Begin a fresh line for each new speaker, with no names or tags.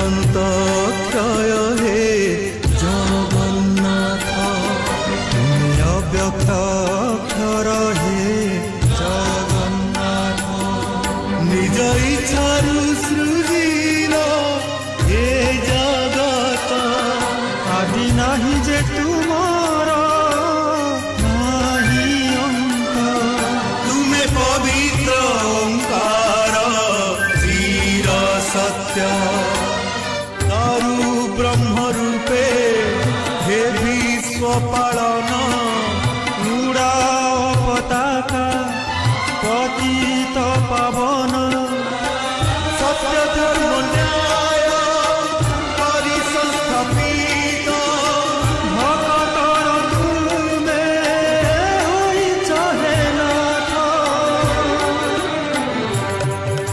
অনন্তক্ষয় হে জগন্নাথ, তুমি অব্যক্ত অক্ষর হে জগন্নাথ। নিজ ইচ্ছারু সৃজিল